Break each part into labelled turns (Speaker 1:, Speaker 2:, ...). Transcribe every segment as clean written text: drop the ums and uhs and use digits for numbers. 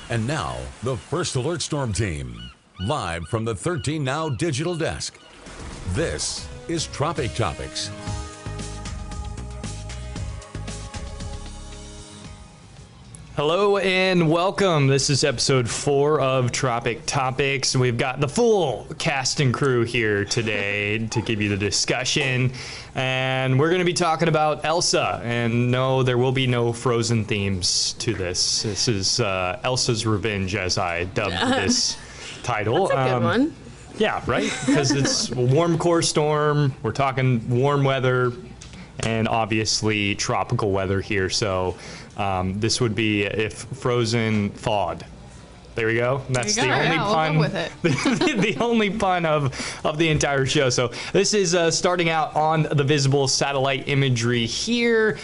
Speaker 1: And now, the First Alert Storm Team, live from the 13 Now digital desk. This is Tropic Topics.
Speaker 2: Hello and welcome. This is episode 4 of Tropic Topics. We've got the full cast and crew here today to give you the discussion. And we're going to be talking about Elsa. And no, there will be no Frozen themes to this. This is Elsa's Revenge, as I dubbed this title.
Speaker 3: That's a good one.
Speaker 2: Yeah, right? Because it's a warm core storm. We're talking warm weather and obviously tropical weather here. So this would be if Frozen thawed. There we go. That's the only pun.
Speaker 3: We'll go with it.
Speaker 2: The only pun of the entire show. So this is starting out on the visible satellite imagery here.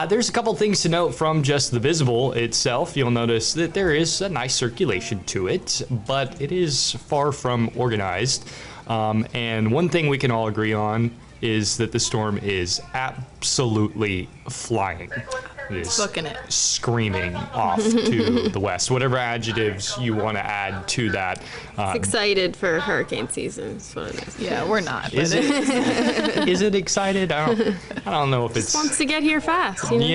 Speaker 2: There's a couple things to note from just the visible itself. You'll notice that there is a nice circulation to it, but it is far from organized. And one thing we can all agree on is that the storm is absolutely flying. It is
Speaker 3: Booking it.
Speaker 2: Screaming off to the west. Whatever adjectives you want to add to that.
Speaker 3: It's excited for hurricane season. That's what it is.
Speaker 4: Yeah, we're not.
Speaker 2: Is it? Is it excited? I don't know if it's.
Speaker 3: Just wants to get here fast. You know?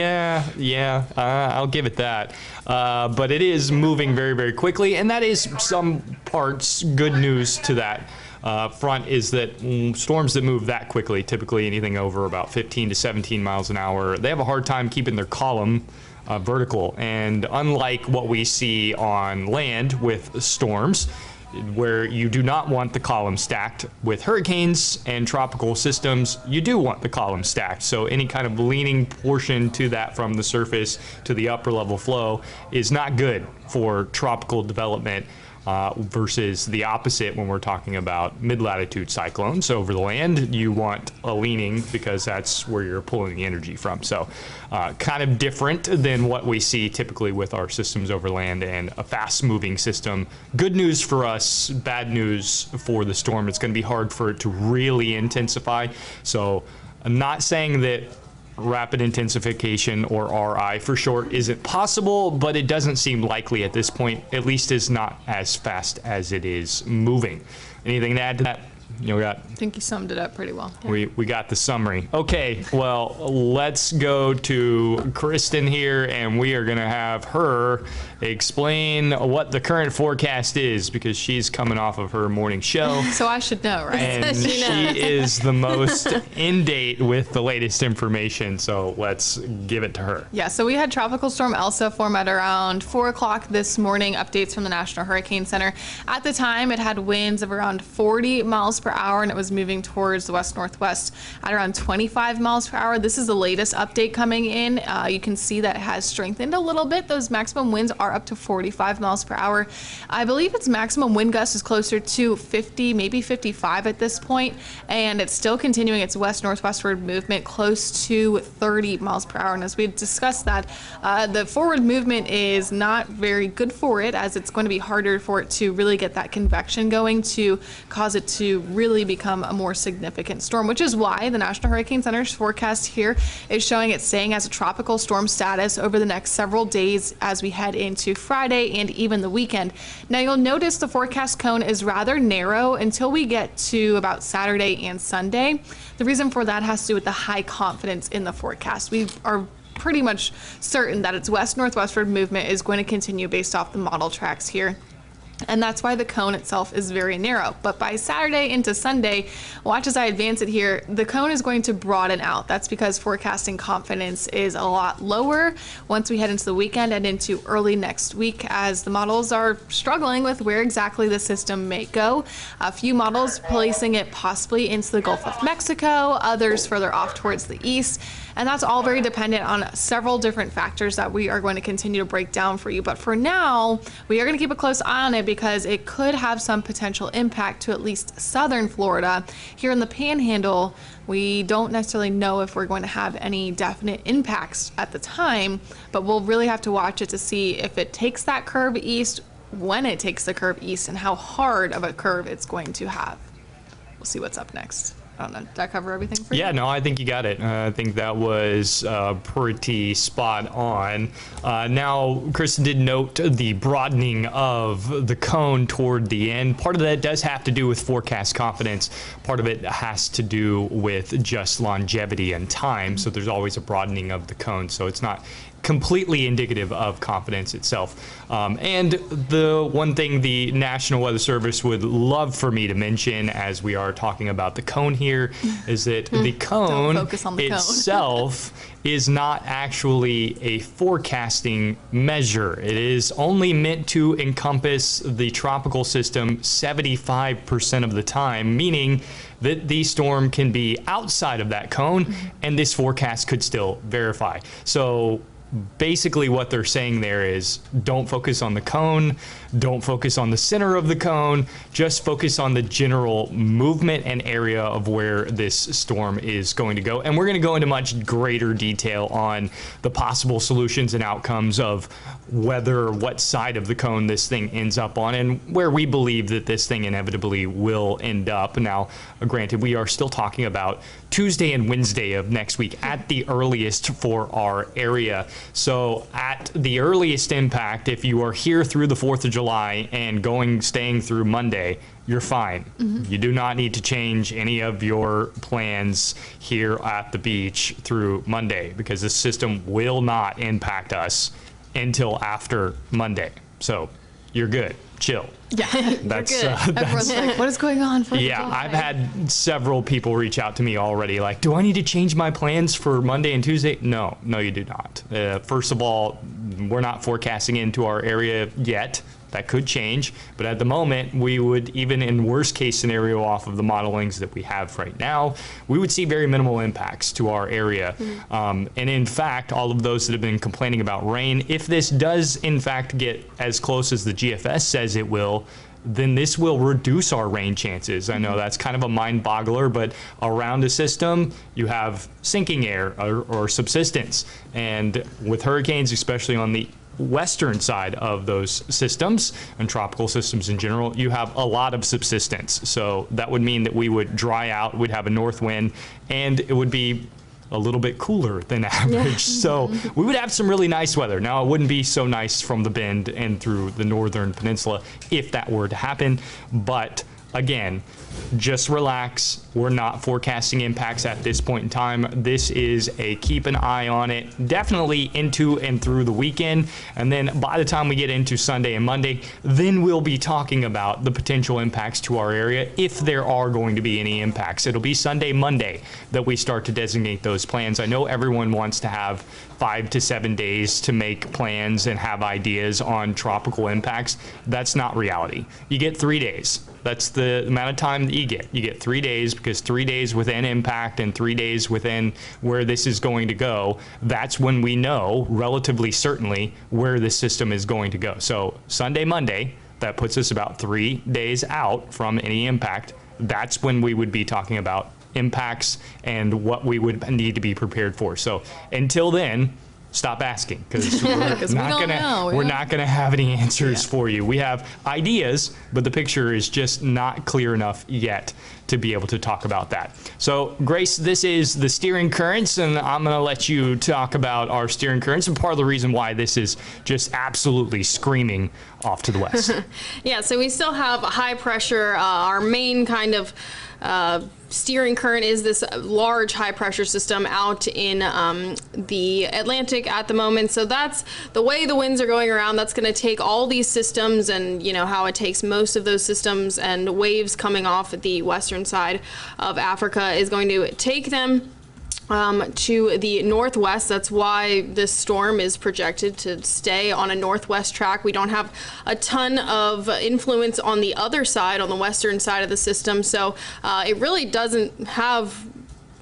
Speaker 2: Yeah. I'll give it that. But it is moving very, very quickly, and that is some parts good news to that. Front is that storms that move that quickly, typically anything over about 15 to 17 miles an hour, they have a hard time keeping their column vertical. And unlike what we see on land with storms, where you do not want the column stacked, with hurricanes and tropical systems, you do want the column stacked. So any kind of leaning portion to that from the surface to the upper level flow is not good for tropical development. Versus the opposite when we're talking about mid-latitude cyclones. So over the land, you want a leaning because that's where you're pulling the energy from. So kind of different than what we see typically with our systems over land and a fast-moving system. Good news for us, bad news for the storm. It's going to be hard for it to really intensify. So I'm not saying that rapid intensification, or RI for short, isn't possible, but it doesn't seem likely at this point, at least is not as fast as it is moving. Anything to add to that?
Speaker 4: I think you summed it up pretty well.
Speaker 2: We got the summary. Okay, well, let's go to Kristen here, and we are going to have her explain what the current forecast is, because she's coming off of her morning show.
Speaker 4: So I should know, right?
Speaker 2: And she is the most in date with the latest information, so let's give it to her.
Speaker 4: Yeah, so we had Tropical Storm Elsa form at around 4 o'clock this morning, updates from the National Hurricane Center. At the time, it had winds of around 40 miles per hour, and it was moving towards the west-northwest at around 25 miles per hour. This is the latest update coming in. You can see that it has strengthened a little bit. Those maximum winds are up to 45 miles per hour. I believe its maximum wind gust is closer to 50, maybe 55 at this point, and it's still continuing its west-northwestward movement close to 30 miles per hour. And as we discussed that, the forward movement is not very good for it, as it's going to be harder for it to really get that convection going to cause it to really become a more significant storm, which is why the National Hurricane Center's forecast here is showing it staying as a tropical storm status over the next several days as we head into Friday and even the weekend. Now you'll notice the forecast cone is rather narrow until we get to about Saturday and Sunday. The reason for that has to do with the high confidence in the forecast. We are pretty much certain that its west-northwestward movement is going to continue based off the model tracks here. And that's why the cone itself is very narrow. But by Saturday into Sunday, watch as I advance it here, the cone is going to broaden out. That's because forecasting confidence is a lot lower once we head into the weekend and into early next week, as the models are struggling with where exactly the system may go. A few models placing it possibly into the Gulf of Mexico, others further off towards the east. And that's all very dependent on several different factors that we are going to continue to break down for you. But for now, we are going to keep a close eye on it because it could have some potential impact to at least southern Florida. Here in the Panhandle, we don't necessarily know if we're going to have any definite impacts at the time, but we'll really have to watch it to see if it takes that curve east, when it takes the curve east, and how hard of a curve it's going to have. We'll see what's up next. I don't know, did that cover everything for you?
Speaker 2: Yeah, no, I think you got it. I think that was pretty spot on. Now, Kristen did note the broadening of the cone toward the end. Part of that does have to do with forecast confidence. Part of it has to do with just longevity and time. So there's always a broadening of the cone. So it's not completely indicative of confidence itself. And the one thing the National Weather Service would love for me to mention as we are talking about the cone here is that the cone itself is not actually a forecasting measure. It is only meant to encompass the tropical system 75% of the time, meaning that the storm can be outside of that cone and this forecast could still verify. So basically what they're saying there is don't focus on the cone, don't focus on the center of the cone, just focus on the general movement and area of where this storm is going to go. And we're going to go into much greater detail on the possible solutions and outcomes of whether what side of the cone this thing ends up on and where we believe that this thing inevitably will end up. Now, granted, we are still talking about Tuesday and Wednesday of next week at the earliest for our area. So at the earliest impact, if you are here through the 4th of July and staying through Monday, you're fine. You do not need to change any of your plans here at the beach through Monday because the system will not impact us until after Monday. So you're good. Chill.
Speaker 4: Yeah,
Speaker 2: that's
Speaker 4: good. Everyone's like, what is going on for
Speaker 2: Yeah, I've had several people reach out to me already like, do I need to change my plans for Monday and Tuesday? No, you do not. First of all, we're not forecasting into our area yet. That could change, but at the moment, we would, even in worst case scenario off of the modelings that we have right now, we would see very minimal impacts to our area. And in fact, all of those that have been complaining about rain, if this does in fact get as close as the GFS says it will, then this will reduce our rain chances. I know that's kind of a mind boggler, but around a system, you have sinking air or subsidence. And with hurricanes, especially on the western side of those systems and tropical systems in general, you have a lot of subsidence. So that would mean that we would dry out, we'd have a north wind, and it would be a little bit cooler than average. So we would have some really nice weather. Now, it wouldn't be so nice from the bend and through the northern peninsula if that were to happen. But again, just relax. We're not forecasting impacts at this point in time. This is a keep an eye on it, definitely into and through the weekend. And then by the time we get into Sunday and Monday, then we'll be talking about the potential impacts to our area if there are going to be any impacts. It'll be Sunday, Monday that we start to designate those plans. I know everyone wants to have 5 to 7 days to make plans and have ideas on tropical impacts. That's not reality. You get 3 days. That's the amount of time that you get. You get 3 days because 3 days within impact and 3 days within where this is going to go, that's when we know relatively certainly where this system is going to go. So Sunday, Monday, that puts us about 3 days out from any impact. That's when we would be talking about impacts and what we would need to be prepared for. So until then, stop asking because we're not gonna have any answers for you. We have ideas, but the picture is just not clear enough yet to be able to talk about that. So Grace, this is the steering currents, and I'm gonna let you talk about our steering currents and part of the reason why this is just absolutely screaming off to the west.
Speaker 3: Yeah, so we still have a high pressure. Our main kind of steering current is this large high pressure system out in the Atlantic at the moment. So that's the way the winds are going around. That's going to take all these systems and, you know, how it takes most of those systems and waves coming off at the western side of Africa is going to take them to the northwest. That's why this storm is projected to stay on a northwest track. We don't have a ton of influence on the other side, on the western side of the system, so it really doesn't have,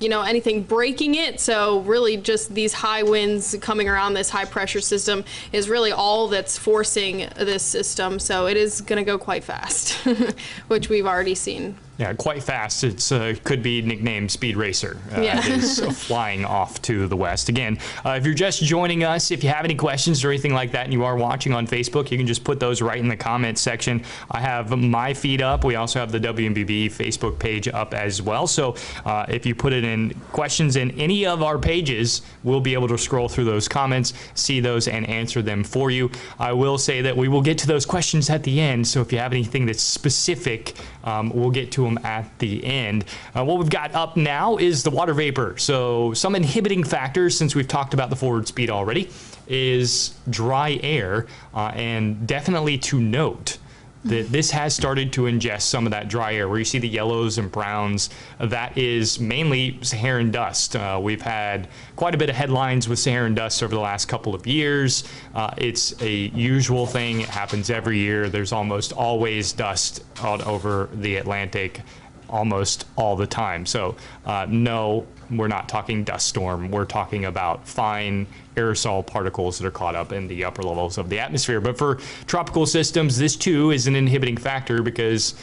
Speaker 3: you know, anything breaking it. So really just these high winds coming around this high pressure system is really all that's forcing this system. So it is going to go quite fast, which we've already seen.
Speaker 2: Yeah, quite fast. It's could be nicknamed Speed Racer.
Speaker 3: Yeah.
Speaker 2: It is flying off to the west. Again, if you're just joining us, if you have any questions or anything like that and you are watching on Facebook, you can just put those right in the comments section. I have my feed up. We also have the WMBB Facebook page up as well. So if you put it in questions in any of our pages, we'll be able to scroll through those comments, see those, and answer them for you. I will say that we will get to those questions at the end. So if you have anything that's specific, we'll get to them at the end. What we've got up now is the water vapor. So some inhibiting factors, since we've talked about the forward speed already, is dry air, and definitely to note that this has started to ingest some of that dry air. Where you see the yellows and browns, that is mainly Saharan dust. We've had quite a bit of headlines with Saharan dust over the last couple of years. It's a usual thing. It happens every year. There's almost always dust out over the Atlantic almost all the time. So no, we're not talking dust storm. We're talking about fine aerosol particles that are caught up in the upper levels of the atmosphere. But for tropical systems, this too is an inhibiting factor because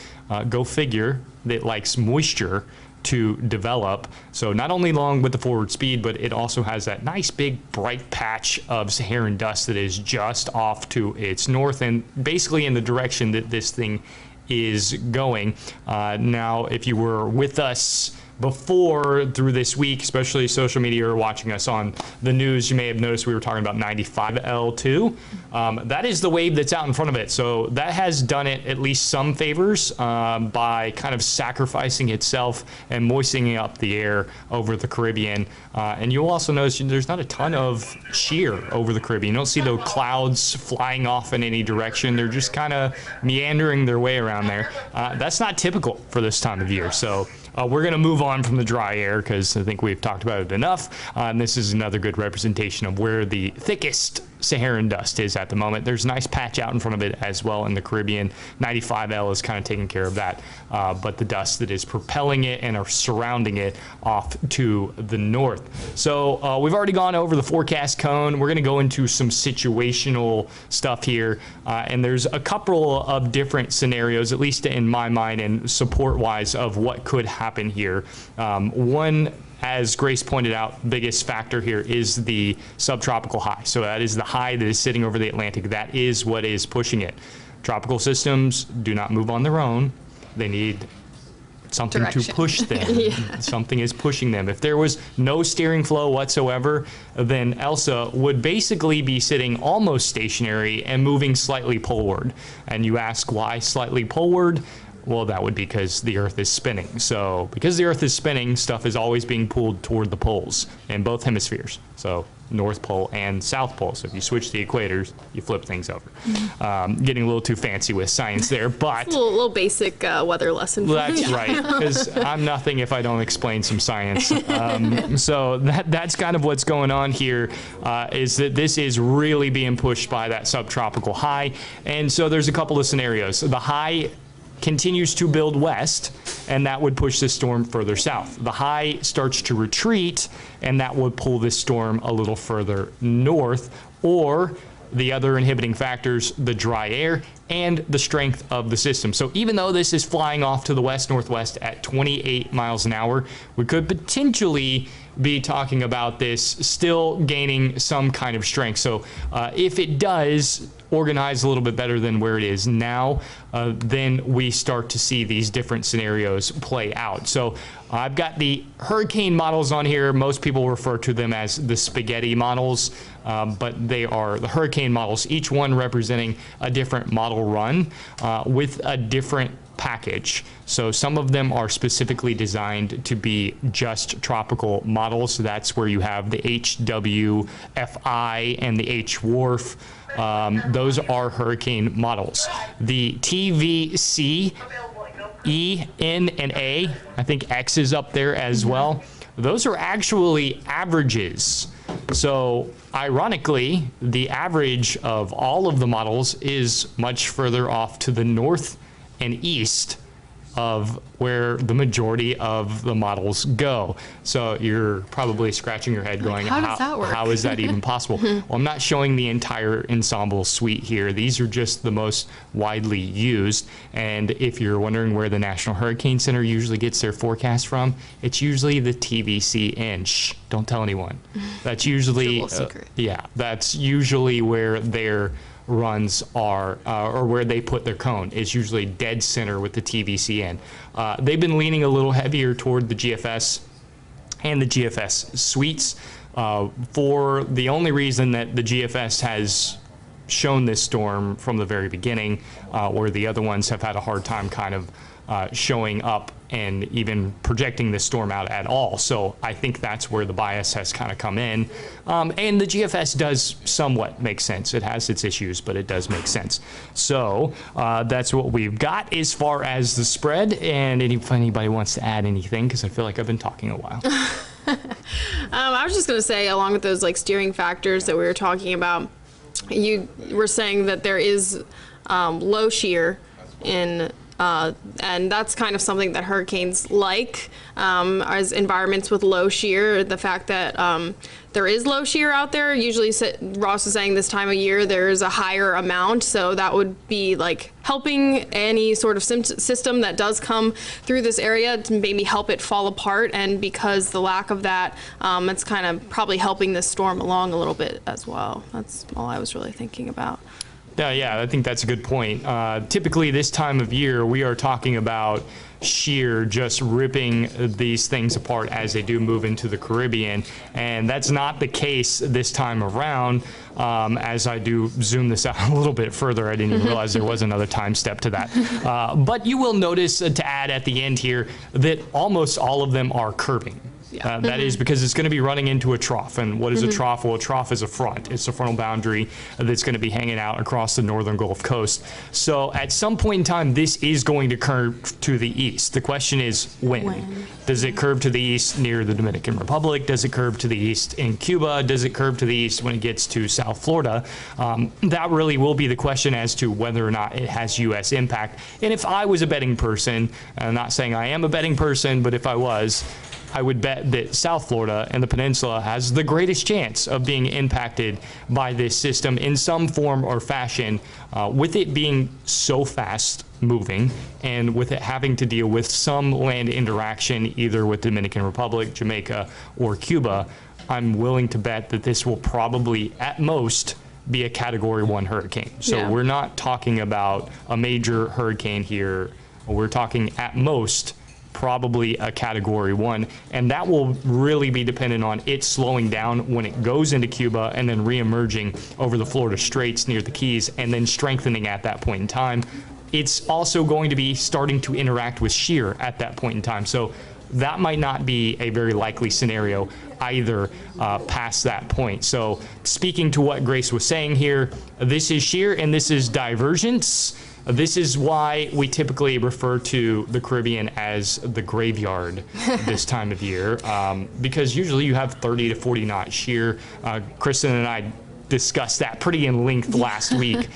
Speaker 2: go figure, it likes moisture to develop. So not only along with the forward speed, but it also has that nice big bright patch of Saharan dust that is just off to its north and basically in the direction that this thing is going. Now, if you were with us before through this week, especially social media or watching us on the news, you may have noticed we were talking about 95L2. That is the wave that's out in front of it. So that has done it at least some favors by kind of sacrificing itself and moistening up the air over the Caribbean. And you'll also notice there's not a ton of shear over the Caribbean. You don't see those clouds flying off in any direction. They're just kind of meandering their way around there. That's not typical for this time of year. So we're going to move on from the dry air because I think we've talked about it enough. And this is another good representation of where the thickest Saharan dust is at the moment. There's a nice patch out in front of it as well in the Caribbean. 95L is kind of taking care of that. But the dust that is propelling it and are surrounding it off to the north. So we've already gone over the forecast cone. We're going to go into some situational stuff here. And there's a couple of different scenarios, at least in my mind and support-wise, of what could happen here. One, as Grace pointed out, biggest factor here is the subtropical high. So that is the high that is sitting over the Atlantic. That is what is pushing it. Tropical systems do not move on their own. They need something to push them. Yeah. Something is pushing them. If there was no steering flow whatsoever, then Elsa would basically be sitting almost stationary and moving slightly poleward. And you ask why slightly poleward? Well, that would be because the Earth is spinning. So because the Earth is spinning, stuff is always being pulled toward the poles in both hemispheres. So North Pole and South Pole. So if you switch the equators, you flip things over. Getting a little too fancy with science there, but
Speaker 3: it's a little basic weather lesson.
Speaker 2: That's right, because I'm nothing if I don't explain some science. So that's kind of what's going on here, is that this is really being pushed by that subtropical high. And so there's a couple of scenarios. The high continues to build west, and that would push this storm further south. The high starts to retreat, and that would pull this storm a little further north, or the other inhibiting factors, the dry air and the strength of the system. So even though this is flying off to the west-northwest at 28 miles an hour, we could potentially be talking about this still gaining some kind of strength. So if it does organize a little bit better than where it is now, then we start to see these different scenarios play out. So I've got the hurricane models on here. Most people refer to them as the spaghetti models, but they are the hurricane models, each one representing a different model run with a different package. So some of them are specifically designed to be just tropical models. So that's where you have the HWFI and the HWRF. Those are hurricane models. The TVC, E, N, and A, I think X is up there as well. Those are actually averages. So ironically, the average of all of the models is much further off to the north and east of where the majority of the models go. So you're probably scratching your head going,
Speaker 4: how does that work?
Speaker 2: How is that even possible? Well, I'm not showing the entire ensemble suite here. These are just the most widely used. And if you're wondering where the National Hurricane Center usually gets their forecast from, it's usually the TVCN. Shh, don't tell anyone. That's usually, yeah, that's usually where their runs are, or where they put their cone. It's usually dead center with the TVCN. They've been leaning a little heavier toward the GFS and the GFS suites for the only reason that the GFS has shown this storm from the very beginning, where the other ones have had a hard time kind of showing up and even projecting this storm out at all. So I think that's where the bias has kind of come in. And the GFS does somewhat make sense. It has its issues, but it does make sense. So that's what we've got as far as the spread. And if anybody wants to add anything, because I feel like I've been talking a while.
Speaker 3: I was just going to say, along with those like steering factors that we were talking about, you were saying that there is low shear in and that's kind of something that hurricanes like, as environments with low shear. The fact that there is low shear out there, usually Ross is saying this time of year there's a higher amount, so that would be like helping any sort of system that does come through this area to maybe help it fall apart. And because the lack of that, it's kind of probably helping this storm along a little bit as well. That's all I was really thinking about.
Speaker 2: Yeah, I think that's a good point. Typically this time of year, we are talking about shear just ripping these things apart as they do move into the Caribbean. And that's not the case this time around. As I do zoom this out a little bit further, I didn't even realize there was another time step to that. But you will notice, to add at the end here, that almost all of them are curving. Yeah. That is because it's going to be running into a trough. And what is a trough? Well, a trough is a front. It's a frontal boundary that's going to be hanging out across the northern Gulf Coast. So at some point in time, this is going to curve to the east. The question is when? Does it curve to the east near the Dominican Republic? Does it curve to the east in Cuba? Does it curve to the east when it gets to South Florida? That really will be the question as to whether or not it has U.S. impact. And if I was a betting person, I'm not saying I am a betting person, but if I was, I would bet that South Florida and the peninsula has the greatest chance of being impacted by this system in some form or fashion, with it being so fast moving and with it having to deal with some land interaction either with Dominican Republic, Jamaica, or Cuba. I'm willing to bet that this will probably at most be a Category 1 hurricane. So we're not talking about a major hurricane here. We're talking at most probably a Category 1, and that will really be dependent on it slowing down when it goes into Cuba and then re-emerging over the Florida Straits near the Keys and then strengthening at that point in time. It's also going to be starting to interact with shear at that point in time, so that might not be a very likely scenario either past that point. So speaking to what Grace was saying here, this is shear and this is divergence. This is why we typically refer to the Caribbean as the graveyard this time of year, because usually you have 30 to 40 knot shear. Kristen and I discussed that pretty in length last week.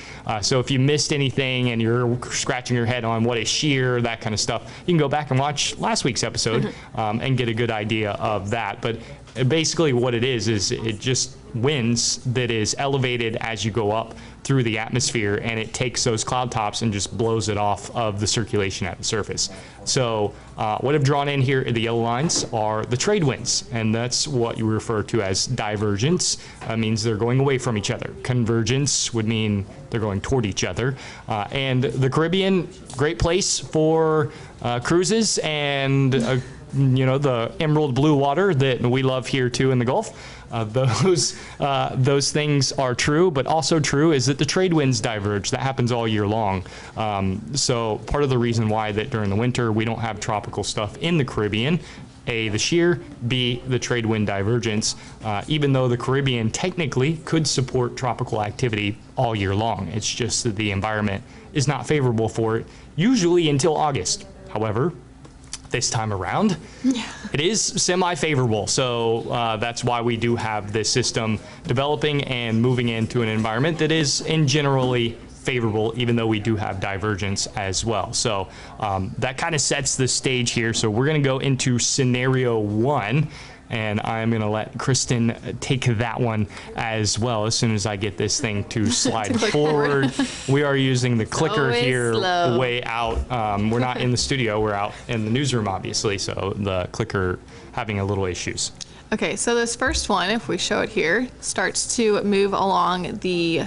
Speaker 2: So if you missed anything and you're scratching your head on what is shear, that kind of stuff, you can go back and watch last week's episode and get a good idea of that. But basically what it is it just winds that is elevated as you go up through the atmosphere, and it takes those cloud tops and just blows it off of the circulation at the surface. So what I've drawn in here, the yellow lines, are the trade winds, and that's what you refer to as divergence. Means they're going away from each other. Convergence would mean they're going toward each other. And the Caribbean, great place for cruises and the emerald blue water that we love here too in the Gulf. Those things are true, but also true is that the trade winds diverge. That happens all year long. So part of the reason why that during the winter we don't have tropical stuff in the Caribbean, A, the shear, B, the trade wind divergence, even though the Caribbean technically could support tropical activity all year long. It's just that the environment is not favorable for it, usually until August. However, this time around, it is semi-favorable. So that's why we do have this system developing and moving into an environment that is in generally favorable, even though we do have divergence as well. So that kind of sets the stage here. So we're going to go into scenario 1. And I'm going to let Kristen take that one as well as soon as I get this thing to slide forward. We are using the clicker here way out. We're not in the studio. We're out in the newsroom, obviously, so the clicker having a little issues.
Speaker 4: Okay, so this first one, if we show it here, starts to move along the...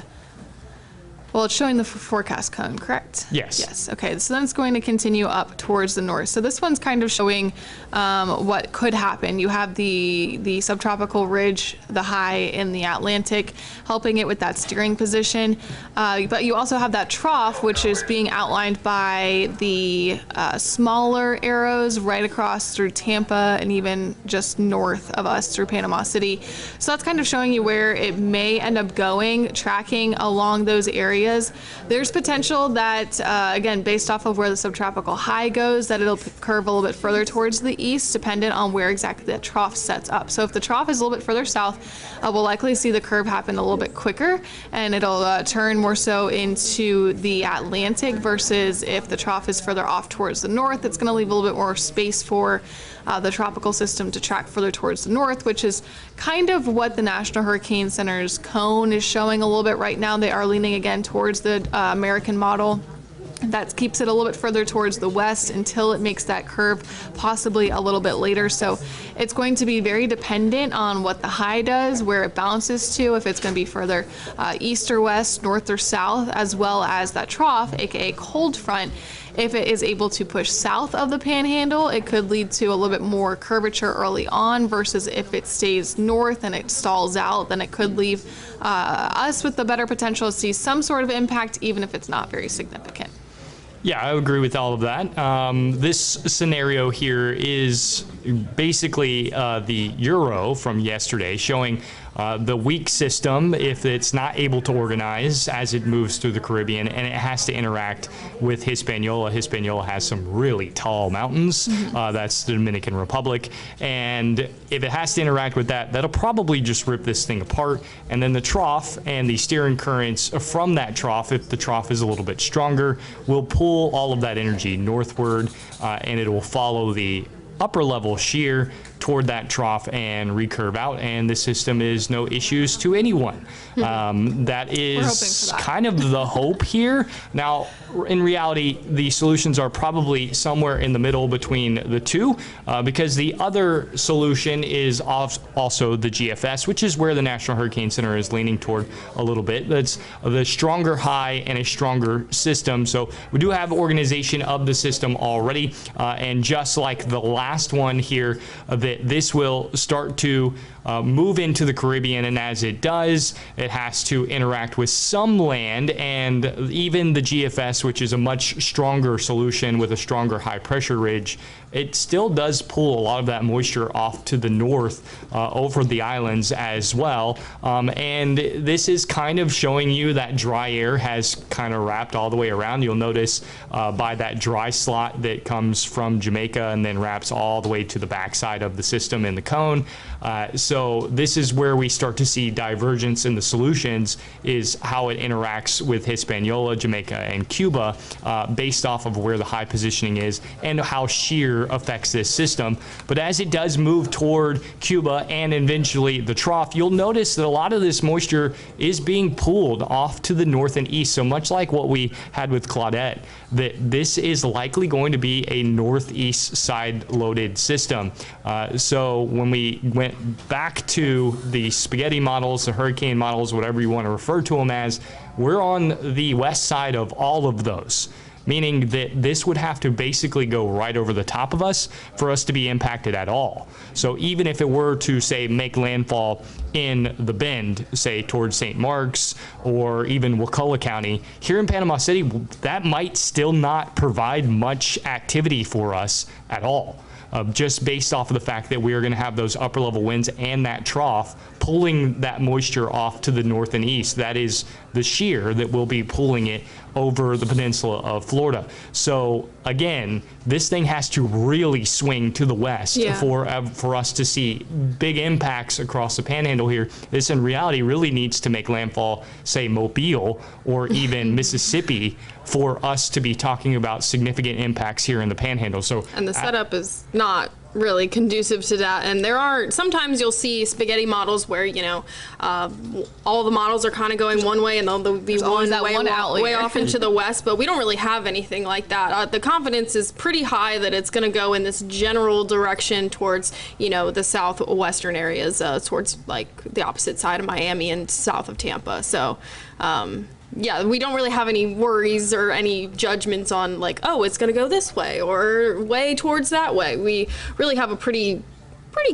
Speaker 4: Well, it's showing the forecast cone, correct?
Speaker 2: Yes.
Speaker 4: Yes. Okay. So then it's going to continue up towards the north. So this one's kind of showing what could happen. You have the subtropical ridge, the high in the Atlantic, helping it with that steering position. But you also have that trough, which is being outlined by the smaller arrows right across through Tampa and even just north of us through Panama City. So that's kind of showing you where it may end up going, tracking along those areas. There's potential that, again, based off of where the subtropical high goes, that it'll curve a little bit further towards the east, dependent on where exactly that trough sets up. So if the trough is a little bit further south, we'll likely see the curve happen a little bit quicker, and it'll turn more so into the Atlantic, versus if the trough is further off towards the north, it's going to leave a little bit more space for the tropical system to track further towards the north, which is kind of what the National Hurricane Center's cone is showing a little bit right now. They are leaning again towards the American model. That keeps it a little bit further towards the west until it makes that curve possibly a little bit later. So it's going to be very dependent on what the high does, where it bounces to, if it's going to be further east or west, north or south, as well as that trough, aka cold front. If it is able to push south of the Panhandle, it could lead to a little bit more curvature early on, versus if it stays north and it stalls out, then it could leave us with the better potential to see some sort of impact, even if it's not very significant.
Speaker 2: Yeah, I agree with all of that. This scenario here is basically the Euro from yesterday, showing the weak system if it's not able to organize as it moves through the Caribbean, and it has to interact with Hispaniola. Hispaniola has some really tall mountains. That's the Dominican Republic. And if it has to interact with that, that'll probably just rip this thing apart. And then the trough and the steering currents from that trough, if the trough is a little bit stronger, will pull all of that energy northward, and it will follow the upper level shear toward that trough and recurve out, and the system is no issues to anyone. That is kind of the hope here. Now, in reality, the solutions are probably somewhere in the middle between the two, because the other solution is also the GFS, which is where the National Hurricane Center is leaning toward a little bit. That's the stronger high and a stronger system. So we do have organization of the system already, and just like the last one here, that this will start to move into the Caribbean, and as it does, it has to interact with some land, and even the GFS, which is a much stronger solution with a stronger high pressure ridge, it still does pull a lot of that moisture off to the north over the islands as well. And this is kind of showing you that dry air has kind of wrapped all the way around. You'll notice by that dry slot that comes from Jamaica and then wraps all the way to the backside of the system in the cone. So this is where we start to see divergence in the solutions, is how it interacts with Hispaniola, Jamaica, and Cuba, based off of where the high positioning is and how shear affects this system. But as it does move toward Cuba and eventually the trough, you'll notice that a lot of this moisture is being pulled off to the north and east. So much like what we had with Claudette, that this is likely going to be a northeast side loaded system. So when we went back to the spaghetti models, the hurricane models, whatever you want to refer to them as, we're on the west side of all of those, meaning that this would have to basically go right over the top of us for us to be impacted at all. So even if it were to, say, make landfall in the Bend, say towards St. Mark's or even Wakulla County, here in Panama City, that might still not provide much activity for us at all. Just based off of the fact that we are going to have those upper level winds and that trough pulling that moisture off to the north and east. That is the shear that will be pulling it over the peninsula of Florida. So again, this thing has to really swing to the west for us to see big impacts across the Panhandle here. This in reality really needs to make landfall, say Mobile or even Mississippi, for us to be talking about significant impacts here in the Panhandle.
Speaker 3: And the setup is not really conducive to that. And there are, sometimes you'll see spaghetti models where, you know, all the models are kind of going one way and there'll be way off into the west, but we don't really have anything like that. The confidence is pretty high that it's going to go in this general direction towards, you know, the southwestern areas, towards like the opposite side of Miami and south of Tampa. So, yeah, we don't really have any worries or any judgments on like, oh, it's going to go this way or way towards that way. We really have a pretty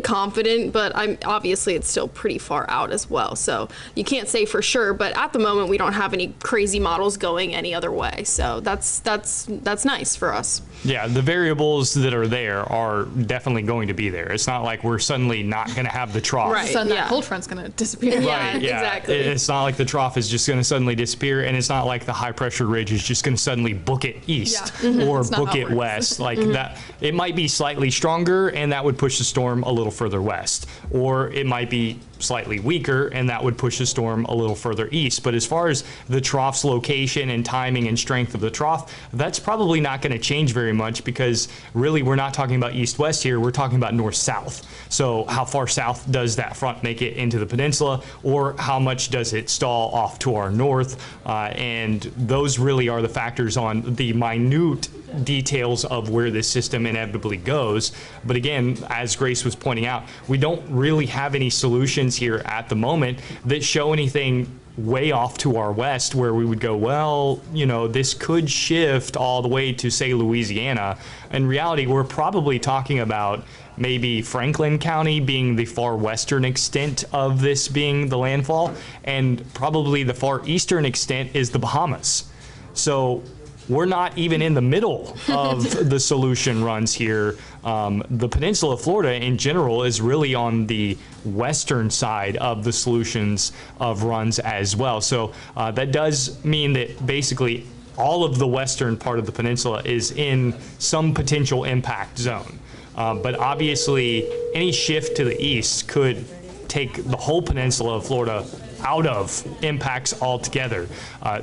Speaker 3: confident, but obviously it's still pretty far out as well. So you can't say for sure, but at the moment we don't have any crazy models going any other way. So that's nice for us.
Speaker 2: Yeah, the variables that are there are definitely going to be there. It's not like we're suddenly not going to have the trough.
Speaker 4: Right. Suddenly that cold front's going to disappear.
Speaker 3: Yeah, exactly.
Speaker 2: It's not like the trough is just going to suddenly disappear, and it's not like the high pressure ridge is just going to suddenly book it east or book it west. Like that, it might be slightly stronger, and that would push the storm a little further west, or it might be slightly weaker, and that would push the storm a little further east. But as far as the trough's location and timing and strength of the trough, that's probably not going to change very much, because really we're not talking about east-west here, we're talking about north-south. So how far south does that front make it into the peninsula, or how much does it stall off to our north? And those really are the factors on the minute details of where this system inevitably goes. But again, as Grace was pointing out, we don't really have any solutions here at the moment that show anything way off to our west where we would go, well, you know, this could shift all the way to, say, Louisiana. In reality, we're probably talking about maybe Franklin County being the far western extent of this being the landfall, and probably the far eastern extent is the Bahamas. So we're not even in the middle of the solution runs here. The peninsula of Florida in general is really on the western side of the solutions of runs as well. So that does mean that basically all of the western part of the peninsula is in some potential impact zone. But obviously any shift to the east could take the whole peninsula of Florida out of impacts altogether,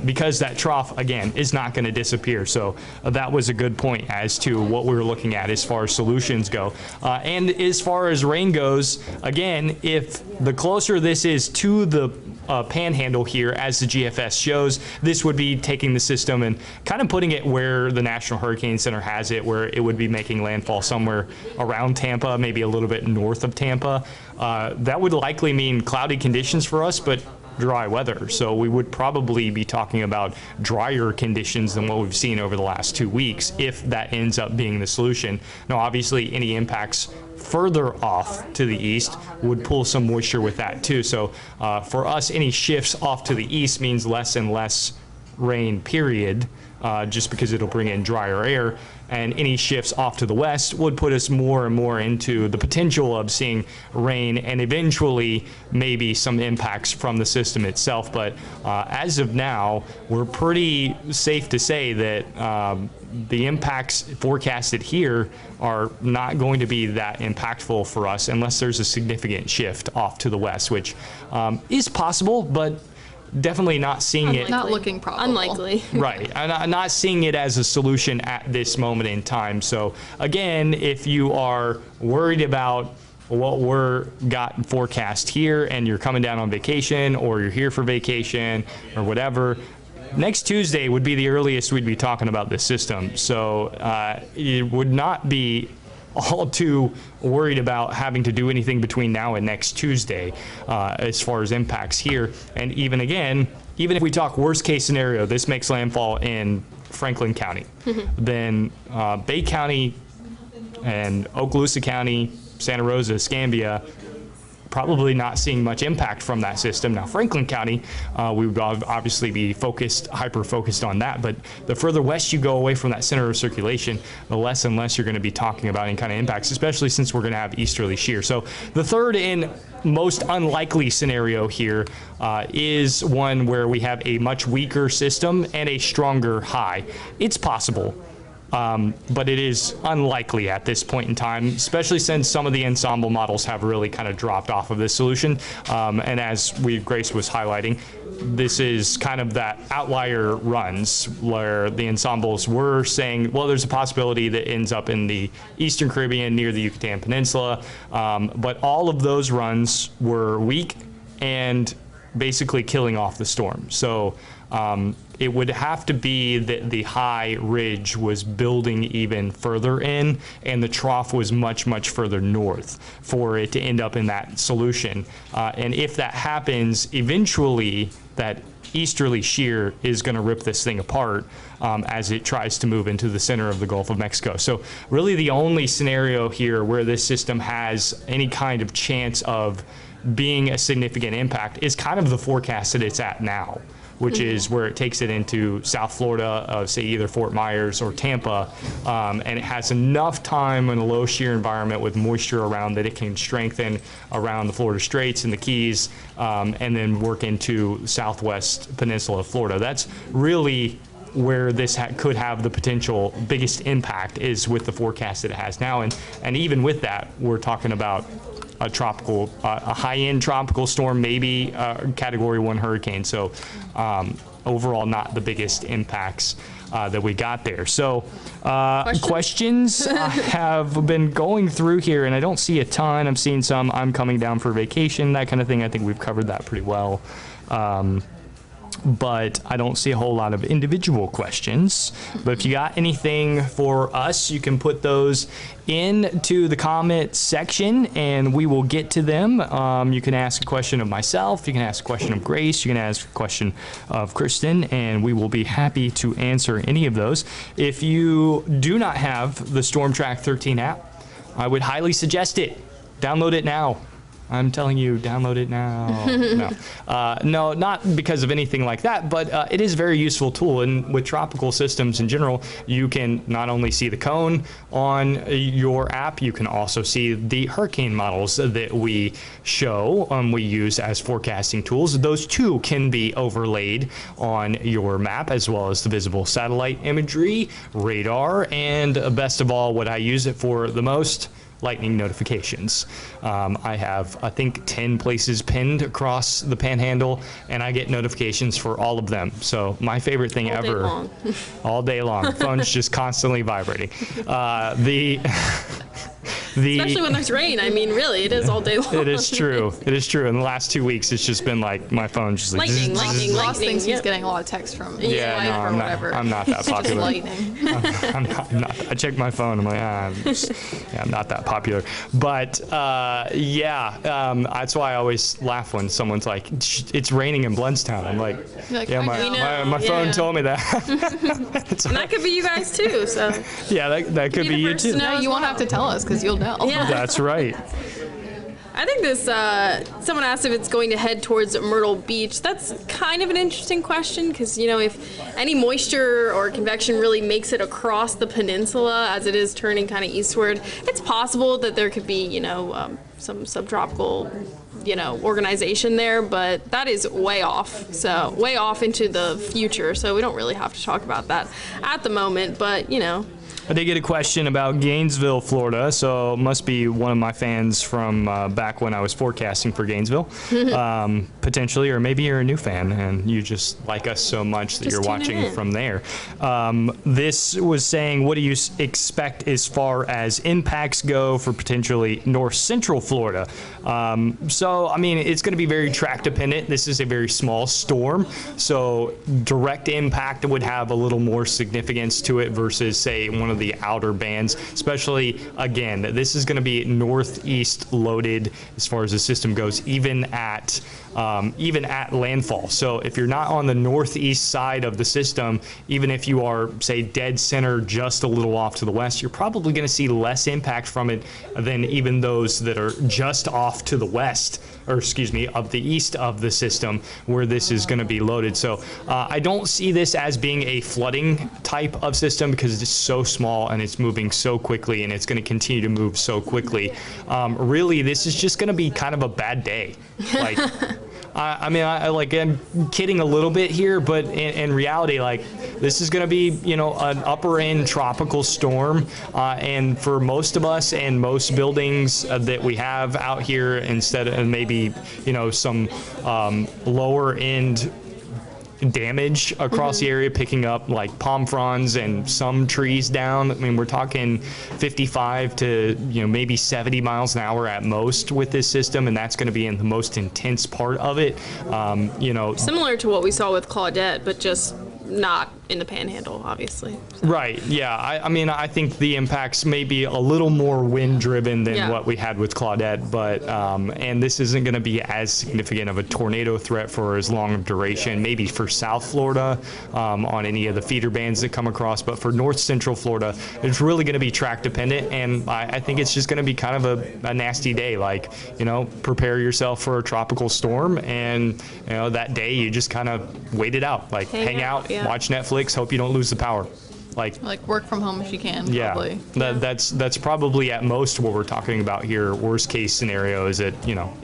Speaker 2: because that trough, again, is not going to disappear. So that was a good point as to what we were looking at as far as solutions go. And as far as rain goes, again, if the closer this is to the Panhandle here, as the GFS shows, this would be taking the system and kind of putting it where the National Hurricane Center has it, where it would be making landfall somewhere around Tampa, maybe a little bit north of Tampa. That would likely mean cloudy conditions for us, but dry weather. So we would probably be talking about drier conditions than what we've seen over the last 2 weeks, if that ends up being the solution. Now, obviously, any impacts further off to the east would pull some moisture with that too. So for us, any shifts off to the east means less and less rain, period, just because it'll bring in drier air. And any shifts off to the west would put us more and more into the potential of seeing rain and eventually maybe some impacts from the system itself. But as of now, we're pretty safe to say that the impacts forecasted here are not going to be that impactful for us unless there's a significant shift off to the west, which is possible, but definitely not seeing it.
Speaker 4: Not looking probable.
Speaker 3: Unlikely.
Speaker 2: Right. I'm not seeing it as a solution at this moment in time. So again, if you are worried about what we're got forecast here and you're coming down on vacation, or you're here for vacation or whatever, next Tuesday would be the earliest we'd be talking about this system. So it would not be all too worried about having to do anything between now and next Tuesday as far as impacts here. And even if we talk worst case scenario, this makes landfall in Franklin County, then Bay County and Okaloosa County, Santa Rosa, Escambia, probably not seeing much impact from that system. Now, Franklin County, we would obviously be hyper-focused on that, but the further west you go away from that center of circulation, the less and less you're going to be talking about any kind of impacts, especially since we're going to have easterly shear. So the third and most unlikely scenario here is one where we have a much weaker system and a stronger high. It's possible. But it is unlikely at this point in time, especially since some of the ensemble models have really kind of dropped off of this solution. And as Grace was highlighting, this is kind of that outlier runs where the ensembles were saying, well, there's a possibility that ends up in the Eastern Caribbean near the Yucatan Peninsula. But all of those runs were weak and basically killing off the storm. So it would have to be that the high ridge was building even further in and the trough was much, much further north for it to end up in that solution. And if that happens, eventually that easterly shear is going to rip this thing apart as it tries to move into the center of the Gulf of Mexico. So really the only scenario here where this system has any kind of chance of being a significant impact is kind of the forecast that it's at now, which is where it takes it into South Florida, say either Fort Myers or Tampa, and it has enough time in a low shear environment with moisture around that it can strengthen around the Florida Straits and the Keys, and then work into southwest peninsula of Florida. That's really where this could have the potential biggest impact, is with the forecast that it has now. And even with that, we're talking about a high-end tropical storm, maybe a Category 1 hurricane. So overall, not the biggest impacts that we got there. So questions I have been going through here, and I don't see a ton. I'm seeing some, I'm coming down for vacation, that kind of thing. I think we've covered that pretty well. But I don't see a whole lot of individual questions. But if you got anything for us, you can put those into the comment section and we will get to them. You can ask a question of myself, you can ask a question of Grace, you can ask a question of Kristen, and we will be happy to answer any of those. If you do not have the Storm Track 13 app, I would highly suggest it. Download it now. I'm telling you, download it now. No, not because of anything like that, but it is a very useful tool. And with tropical systems in general, you can not only see the cone on your app, you can also see the hurricane models that we show, we use as forecasting tools. Those too can be overlaid on your map, as well as the visible satellite imagery, radar, and best of all, what I use it for the most, lightning notifications. I have, I think, 10 places pinned across the Panhandle, and I get notifications for all of them. So my favorite thing ever, all day long. Phone's just constantly vibrating.
Speaker 3: Especially when there's rain. I mean, really, it is all day long.
Speaker 2: It is true. It is true. In the last 2 weeks, it's just been like my phone just like
Speaker 3: lightning.
Speaker 4: Ross thinks he's getting a lot of text from his wife or whatever.
Speaker 2: I'm not that popular.
Speaker 4: Lightning.
Speaker 2: I'm not. I check my phone. I'm like, I'm not that popular. But that's why I always laugh when someone's like, it's raining in Bluntstown. I'm like, my phone told me that.
Speaker 3: And that could be you guys too. So
Speaker 2: yeah, that could be you too.
Speaker 4: No, you won't have to tell us because you'll know.
Speaker 3: Yeah.
Speaker 2: That's right.
Speaker 3: I think this, someone asked if it's going to head towards Myrtle Beach. That's kind of an interesting question because, you know, if any moisture or convection really makes it across the peninsula as it is turning kind of eastward, it's possible that there could be, you know, some subtropical, you know, organization there, but that is way off. So way off into the future. So we don't really have to talk about that at the moment, but, you know.
Speaker 2: I did get a question about Gainesville, Florida, so it must be one of my fans from back when I was forecasting for Gainesville, potentially, or maybe you're a new fan and you just like us so much that you're watching from there. This was saying, what do you expect as far as impacts go for potentially north central Florida? So, I mean, it's going to be very track dependent. This is a very small storm, so direct impact would have a little more significance to it versus, say, one of the outer bands, especially, again, this is going to be northeast loaded as far as the system goes, even at landfall. So if you're not on the northeast side of the system, even if you are, say, dead center just a little off to the west, you're probably going to see less impact from it than even those that are just off to the west, or excuse me, of the east of the system where this is going to be loaded. So I don't see this as being a flooding type of system because it's so small and it's moving so quickly, and it's going to continue to move so quickly. Really, this is just going to be kind of a bad day. Like, I'm kidding a little bit here, but in reality, like, this is going to be, an upper end tropical storm, and for most of us and most buildings that we have out here, instead of maybe, some lower end damage across the area, picking up like palm fronds and some trees down. I mean, we're talking 55 to maybe 70 miles an hour at most with this system, and that's going to be in the most intense part of it.
Speaker 3: Similar to what we saw with Claudette, but just not in the Panhandle, obviously. So.
Speaker 2: Right. Yeah. I think the impacts may be a little more wind driven than what we had with Claudette, but and this isn't going to be as significant of a tornado threat for as long of duration, maybe for South Florida on any of the feeder bands that come across, but for North Central Florida, it's really going to be track dependent, and I think it's just going to be kind of a nasty day. Like, prepare yourself for a tropical storm, and that day you just kind of wait it out, like hang out, watch Netflix, hope you don't lose the power. Like
Speaker 4: work from home if you can.
Speaker 2: Yeah,
Speaker 4: probably.
Speaker 2: That's probably at most what we're talking about here. Worst case scenario is that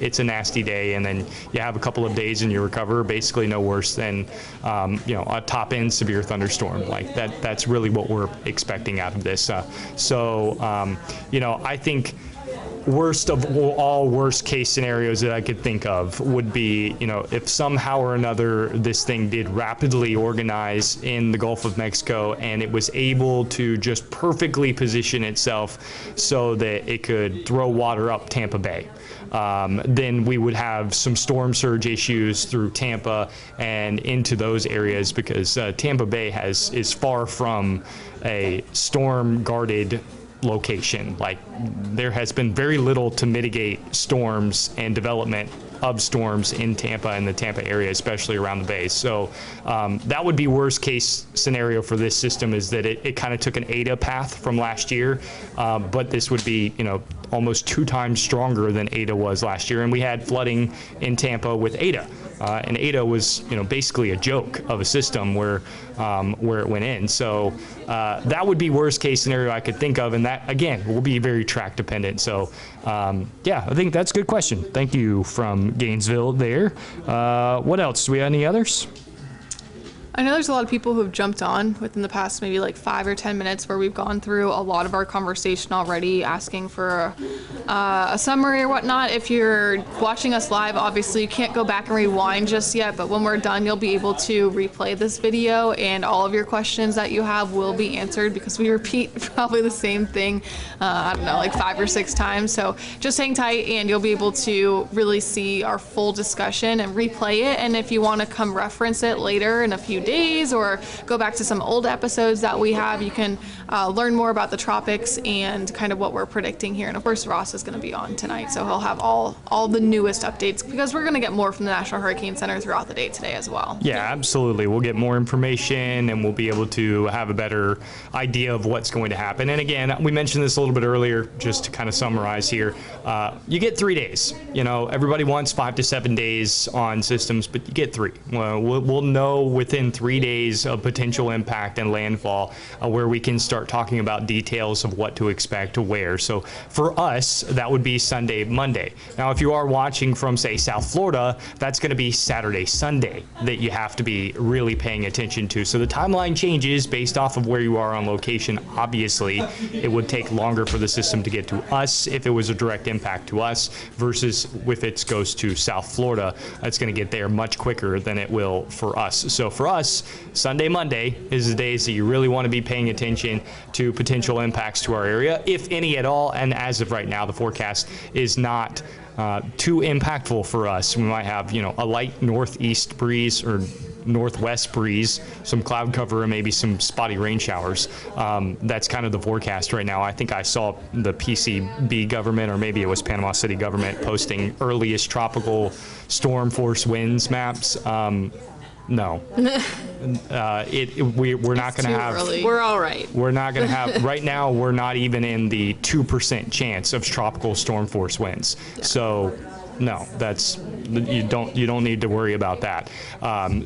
Speaker 2: it's a nasty day, and then you have a couple of days and you recover. Basically, no worse than a top end severe thunderstorm. Like that's really what we're expecting out of this. I think worst of all worst case scenarios that I could think of would be, if somehow or another this thing did rapidly organize in the Gulf of Mexico and it was able to just perfectly position itself so that it could throw water up Tampa Bay. Then we would have some storm surge issues through Tampa and into those areas, because Tampa Bay is far from a storm guarded location. Like, there has been very little to mitigate storms and development of storms in Tampa and the Tampa area, especially around the bay. So that would be worst case scenario for this system, is that it kind of took an Eta path from last year, but this would be almost 2 times stronger than Eta was last year, and we had flooding in Tampa with Eta. And Eta was, basically a joke of a system where it went in. So that would be worst case scenario I could think of, and that again will be very track dependent. So I think that's a good question. Thank you from Gainesville there. What else? Do we have any others?
Speaker 4: I know there's a lot of people who have jumped on within the past maybe like 5 or 10 minutes where we've gone through a lot of our conversation already, asking for a summary or whatnot. If you're watching us live, obviously you can't go back and rewind just yet, but when we're done, you'll be able to replay this video, and all of your questions that you have will be answered, because we repeat probably the same thing, like 5 or 6 times. So just hang tight and you'll be able to really see our full discussion and replay it. And if you want to come reference it later in a few days or go back to some old episodes that we have, you can learn more about the tropics and kind of what we're predicting here. And of course, Ross is going to be on tonight, so he'll have all the newest updates, because we're going to get more from the National Hurricane Center throughout the day today as well.
Speaker 2: Yeah, absolutely. We'll get more information and we'll be able to have a better idea of what's going to happen. And again, we mentioned this a little bit earlier, just to kind of summarize here. You get 3 days. Everybody wants 5 to 7 days on systems, but you get 3. We'll know within 3 days of potential impact and landfall where we can start talking about details of what to expect where. So for us, that would be Sunday, Monday. Now, if you are watching from, say, South Florida, that's going to be Saturday, Sunday that you have to be really paying attention to. So the timeline changes based off of where you are on location. Obviously, it would take longer for the system to get to us if it was a direct impact to us, versus if it goes to South Florida, it's going to get there much quicker than it will for us. So for us, Sunday, Monday is the days that you really want to be paying attention to potential impacts to our area, if any at all. And as of right now, the forecast is not too impactful for us. We might have, a light northeast breeze, or northwest breeze, some cloud cover, and maybe some spotty rain showers. That's kind of the forecast right now. I think I saw the PCB government, or maybe it was Panama City government, posting earliest tropical storm force winds maps. No. We're not going to have.
Speaker 3: Early. We're all right.
Speaker 2: We're not going to have. Right now, we're not even in the 2% chance of tropical storm force winds. Yeah. So, no, that's you don't need to worry about that.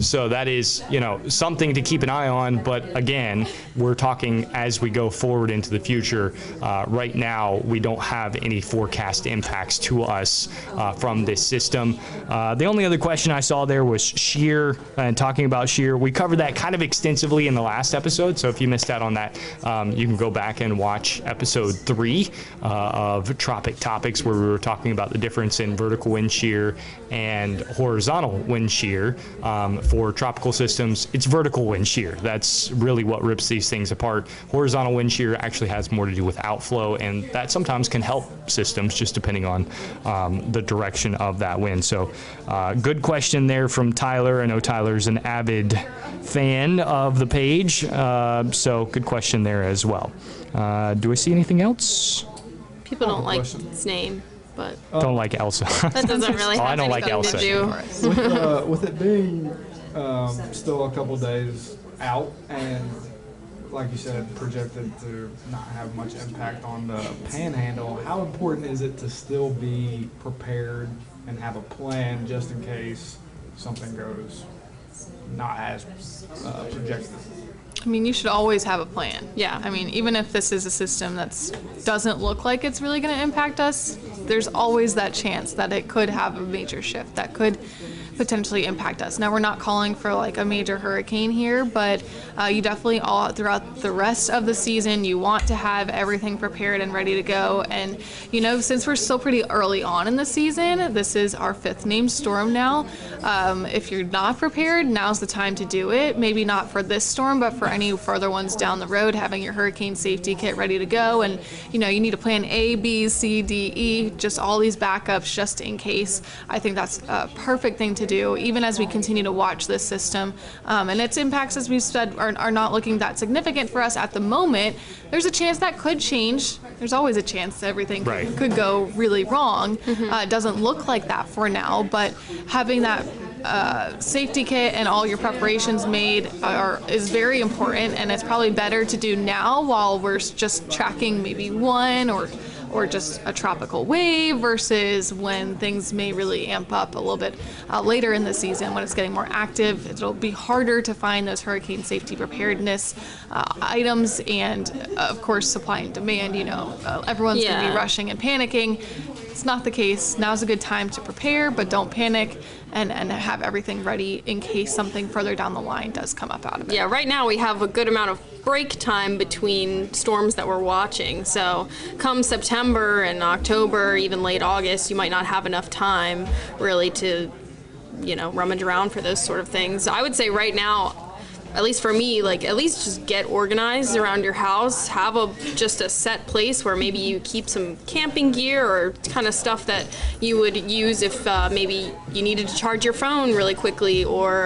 Speaker 2: So that is something to keep an eye on. But again, we're talking as we go forward into the future. Right now, we don't have any forecast impacts to us from this system. The only other question I saw there was shear, and talking about shear. We covered that kind of extensively in the last episode. So if you missed out on that, you can go back and watch episode 3 of Tropic Topics, where we were talking about the difference in vertical wind shear and horizontal wind shear. For tropical systems, it's vertical wind shear. That's really what rips these things apart. Horizontal wind shear actually has more to do with outflow, and that sometimes can help systems just depending on the direction of that wind. So good question there from Tyler. I know Tyler's an avid fan of the page, so good question there as well. Do I see anything else?
Speaker 3: People don't like its name. But
Speaker 2: don't like Elsa.
Speaker 3: That doesn't really have
Speaker 2: I don't like
Speaker 3: anything
Speaker 2: Elsa.
Speaker 3: to do.
Speaker 5: With it being still a couple days out, and like you said, projected to not have much impact on the Panhandle, how important is it to still be prepared and have a plan just in case something goes not as projected?
Speaker 4: I mean, you should always have a plan.
Speaker 3: Yeah.
Speaker 4: I mean, even if this is a system that doesn't look like it's really going to impact us, there's always that chance that it could have a major shift that could potentially impact us. Now, we're not calling for like a major hurricane here, but you definitely all throughout the rest of the season, you want to have everything prepared and ready to go. And, since we're still pretty early on in the season, this is our 5th named storm now. If you're not prepared, now's the time to do it. Maybe not for this storm, but for any further ones down the road, having your hurricane safety kit ready to go. And, you need a plan A, B, C, D, E, just all these backups just in case. I think that's a perfect thing to do, even as we continue to watch this system. And its impacts, as we've said, are not looking that significant for us at the moment. There's a chance that could change. There's always a chance everything could go really wrong. It doesn't look like that for now, but having that safety kit and all your preparations made is very important, and it's probably better to do now while we're just tracking maybe one or just a tropical wave versus when things may really amp up a little bit later in the season when it's getting more active. It'll be harder to find those hurricane safety preparedness items, and of course supply and demand, everyone's going to be rushing and panicking. It's not the case. Now's a good time to prepare, but don't panic, and have everything ready in case something further down the line does come up out of it.
Speaker 3: Yeah, right now we have a good amount of break time between storms that we're watching. So come September and October, even late August, you might not have enough time really to, rummage around for those sort of things. I would say right now, at least for me, at least just get organized around your house. Have just a set place where maybe you keep some camping gear or kind of stuff that you would use if maybe you needed to charge your phone really quickly or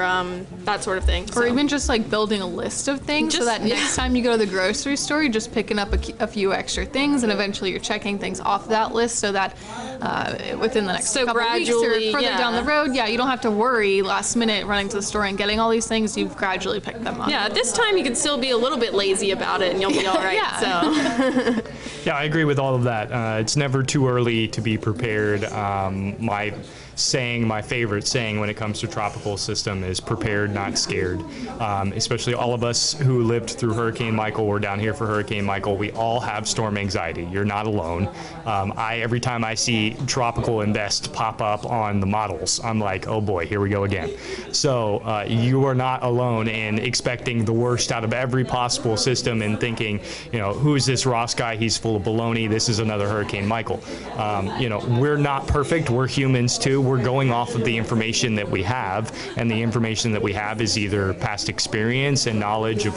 Speaker 3: that sort of thing.
Speaker 4: Or even just building a list of things so that next time you go to the grocery store, you're just picking up a few extra things, and eventually you're checking things off that list so that within the next couple weeks or further down the road, you don't have to worry last minute running to the store and getting all these things. You've gradually picked them up.
Speaker 3: Yeah, this time you can still be a little bit lazy about it and you'll be all right. So.
Speaker 2: Yeah, I agree with all of that. It's never too early to be prepared. My favorite saying when it comes to tropical system is prepared, not scared. Especially all of us who lived through Hurricane Michael. We're down here for Hurricane Michael. We all have storm anxiety. You're not alone. Every time I see tropical invest pop up on the models, I'm like, oh boy, here we go again. So you are not alone in expecting the worst out of every possible system and thinking, who's this Ross guy? He's full of baloney. This is another Hurricane Michael. We're not perfect. We're humans too. we're going off of the information that we have, and the information that we have is either past experience and knowledge of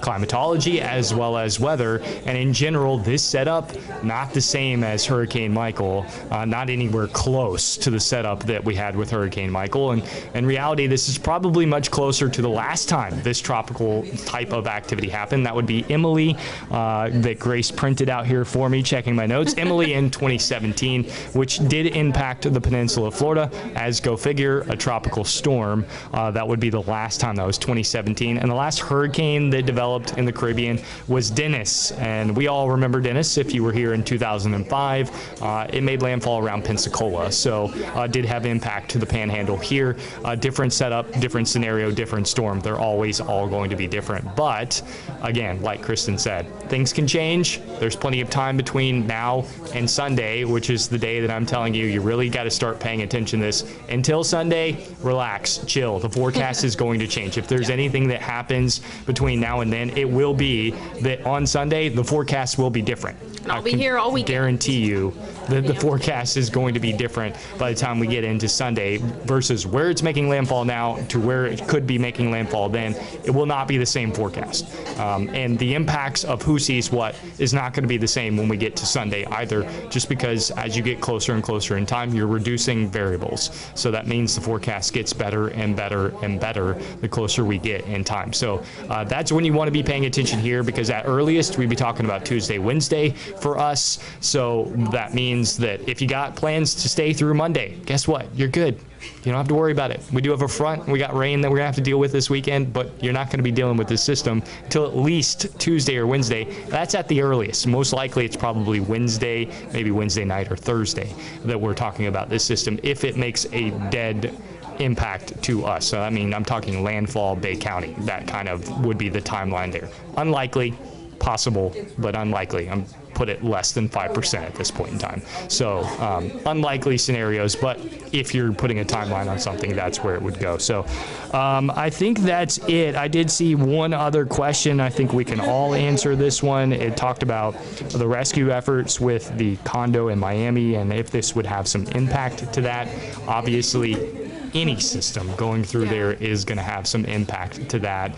Speaker 2: climatology as well as weather. And in general, this setup, not the same as Hurricane Michael, not anywhere close to the setup that we had with Hurricane Michael. And in reality, this is probably much closer to the last time this tropical type of activity happened. That would be Emily, that Grace printed out here for me, checking my notes. Emily in 2017, which did impact the peninsula of Florida, as go figure, a tropical storm. That would be the last time. That was 2017. And the last hurricane that developed in the Caribbean was Dennis. And we all remember Dennis if you were here in 2005. It made landfall around Pensacola. So did have impact to the Panhandle here. Different setup, different scenario, different storm. They're always all going to be different. But again, like Kristen said, things can change. There's plenty of time between now and Sunday, which is the day that I'm telling you, you really got to start paying attention to this. Until Sunday, relax, chill. The forecast is going to change. If there's anything that happens between now and then, it will be that on Sunday, the forecast will be different.
Speaker 3: And I'll be here all weekend.
Speaker 2: Guarantee you that the forecast is going to be different by the time we get into Sunday versus where it's making landfall now to where it could be making landfall then. It will not be the same forecast. And the impacts of who sees what is not going to be the same when we get to Sunday either, just because as you get closer and closer in time, you're reducing variables. So that means the forecast gets better and better and better the closer we get in time. So that's when you want to be paying attention here, because at earliest we'd be talking about Tuesday, Wednesday for us. So that means that if you got plans to stay through Monday, guess what? You're good. You don't have to worry about it. We do have a front. We got rain that we're going to have to deal with this weekend, but you're not going to be dealing with this system until at least Tuesday or Wednesday. That's at the earliest. Most likely it's probably Wednesday, maybe Wednesday night or Thursday that we're talking about this system if it makes a dead impact to us. So, I mean, I'm talking landfall, Bay County. That kind of would be the timeline there. Unlikely, possible, but unlikely. I'm put it less than 5% at this point in time. So unlikely scenarios, but if you're putting a timeline on something, that's where it would go. So I think that's it. I did see one other question. I think we can all answer this one. It talked about the rescue efforts with the condo in Miami and if this would have some impact to that. Obviously, any system going through there is going to have some impact to that.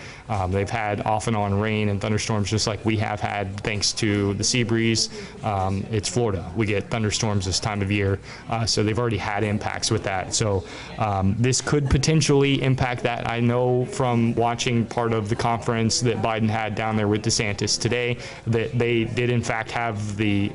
Speaker 2: They've had off and on rain and thunderstorms just like we have had thanks to the sea breeze. It's Florida. We get thunderstorms this time of year, so they've already had impacts with that. So this could potentially impact that. I know from watching part of the conference that Biden had down there with DeSantis today that they did in fact have the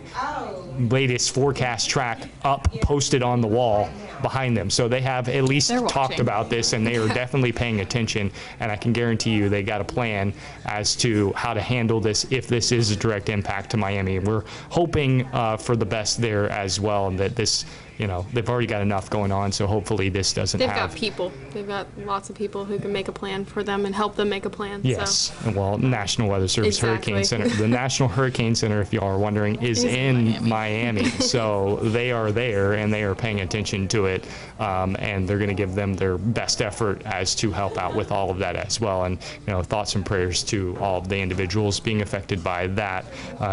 Speaker 2: latest forecast track up posted on the wall behind them. So they have at least talked about this, and they are definitely paying attention, and I can guarantee you they got a plan as to how to handle this if this is a direct impact to Miami. We're hoping for the best there as well, and that this, you know, they've already got enough going on, so hopefully this doesn't
Speaker 3: They've got people. They've got lots of people who can make a plan for them and help them make a plan.
Speaker 2: Yes. So. Well, National Weather Service
Speaker 3: Exactly.
Speaker 2: Hurricane Center. The National Hurricane Center, if you are wondering, is in Miami. So they are there, and they are paying attention to it, and they're going to give them their best effort as to help out with all of that as well. And, you know, thoughts and prayers to all of the individuals being affected by that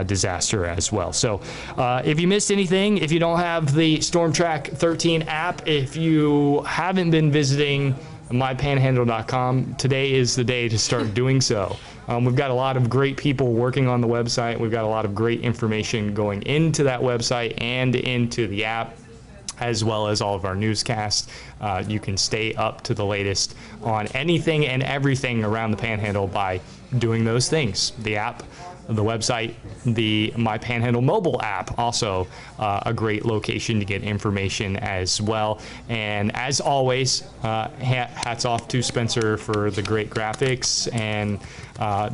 Speaker 2: disaster as well. So if you missed anything, if you don't have the Storm Track 13 app, if you haven't been visiting mypanhandle.com, today is the day to start doing so. We've got a lot of great people working on the website. We've got a lot of great information going into that website and into the app, as well as all of our newscasts. You can stay up to the latest on anything and everything around the Panhandle by doing those things. The app, the website, the My Panhandle mobile app, also a great location to get information as well. And as always, hats off to Spencer for the great graphics and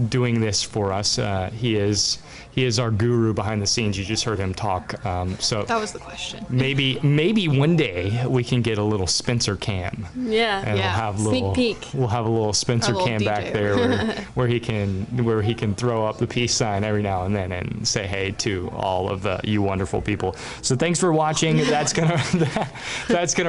Speaker 2: doing this for us. He is our guru behind the scenes. You just heard him talk. So
Speaker 4: That was the question.
Speaker 2: maybe one day we can get a little Spencer cam.
Speaker 3: Yeah.
Speaker 2: And we'll have
Speaker 3: Sneak peek.
Speaker 2: We'll have a little Spencer
Speaker 4: A little
Speaker 2: cam back
Speaker 4: DJ.
Speaker 2: there where he can throw up the peace sign every now and then and say hey to all of you wonderful people. So thanks for watching. That's gonna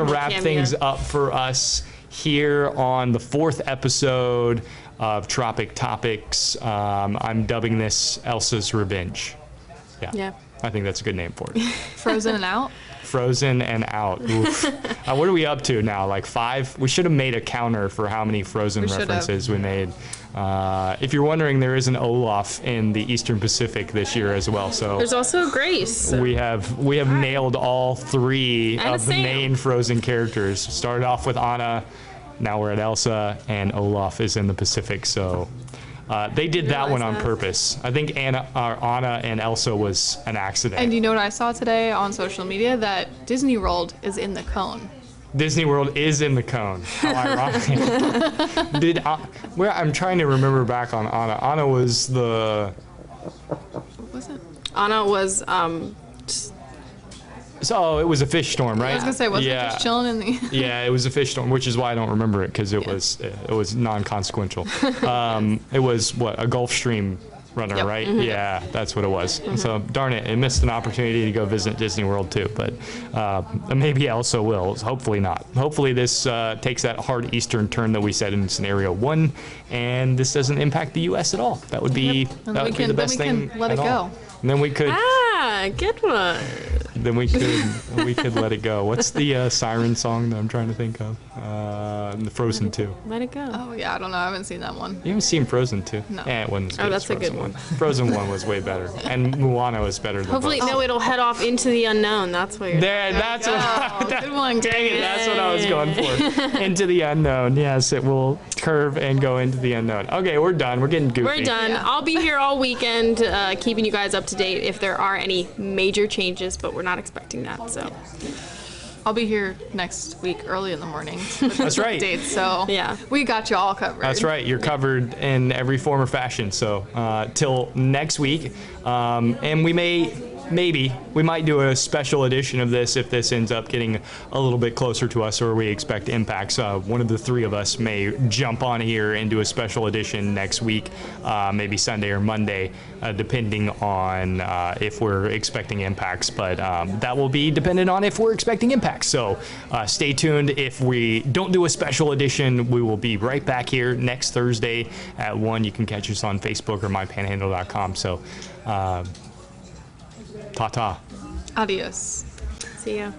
Speaker 2: wrap
Speaker 3: Cameo.
Speaker 2: things up for us here on the 4th episode of Tropic Topics. I'm dubbing this Elsa's Revenge.
Speaker 3: Yeah.
Speaker 2: I think that's a good name for it.
Speaker 4: Frozen and out.
Speaker 2: Frozen and out. Oof. What are we up to now? Like 5? We should have made a counter for how many Frozen references we made. If you're wondering, there is an Olaf in the Eastern Pacific this year as well. So
Speaker 3: There's also Grace.
Speaker 2: we have nailed all 3
Speaker 3: And a
Speaker 2: of the
Speaker 3: Sam.
Speaker 2: main Frozen characters. Started off with Anna, now we're at Elsa, and Olaf is in the Pacific. So they did that one on purpose. I think Anna and Elsa was an accident.
Speaker 4: And you know what I saw today on social media? That Disney World is in the cone.
Speaker 2: Disney World is in the cone. How ironic. I'm trying to remember back on Anna. Anna was the.
Speaker 4: What was it?
Speaker 3: Anna was
Speaker 2: So it was a fish storm, right?
Speaker 4: I was gonna say, wasn't it just chilling in the?
Speaker 2: Yeah, it was a fish storm, which is why I don't remember it, because it was non-consequential. It was a Gulf Stream runner,
Speaker 4: Yep.
Speaker 2: right? Yeah, that's what it was. So darn it, I missed an opportunity to go visit Disney World too, but maybe Elsa will. Hopefully not. Hopefully this takes that hard eastern turn that we said in scenario 1, and this doesn't impact the U.S. at all. That would be
Speaker 4: And
Speaker 2: that would be the best
Speaker 4: then we
Speaker 2: thing.
Speaker 4: can let it
Speaker 2: at all.
Speaker 4: go.
Speaker 2: And then we could.
Speaker 3: good one.
Speaker 2: Then we could let it go. What's the siren song that I'm trying to think of? The Frozen 2.
Speaker 3: Let it go.
Speaker 4: Oh yeah, I don't know. I haven't seen that one.
Speaker 2: You haven't seen Frozen 2?
Speaker 4: No.
Speaker 2: It wasn't as good
Speaker 3: that's
Speaker 2: as
Speaker 3: a
Speaker 2: Frozen
Speaker 3: good one.
Speaker 2: 1. Frozen 1 was way better, and Moana was better than
Speaker 3: Hopefully,
Speaker 2: both.
Speaker 3: no, it'll head off into the unknown. That's what you're.
Speaker 2: That's what.
Speaker 4: Oh, good one.
Speaker 2: Dang it! That's what I was going for. Into the unknown. Yes, it will curve and go into the unknown. Okay, we're done. We're getting goofy.
Speaker 3: We're done.
Speaker 4: Yeah.
Speaker 3: I'll be here all weekend, keeping you guys up to date if there are any major changes, but we're not expecting that. So,
Speaker 4: I'll be here next week early in the morning.
Speaker 2: That's right.
Speaker 4: Updates, so
Speaker 3: Yeah.
Speaker 4: we got you all covered.
Speaker 2: That's right. You're covered in every form or fashion. So till next week, and we might do a special edition of this if this ends up getting a little bit closer to us, or we expect impacts. One of the 3 of us may jump on here and do a special edition next week, maybe Sunday or Monday, depending on if we're expecting impacts. But that will be dependent on if we're expecting impacts. So stay tuned. If we don't do a special edition, we will be right back here next Thursday at 1. You can catch us on Facebook or mypanhandle.com. So ta-ta.
Speaker 4: Adios.
Speaker 3: see ya.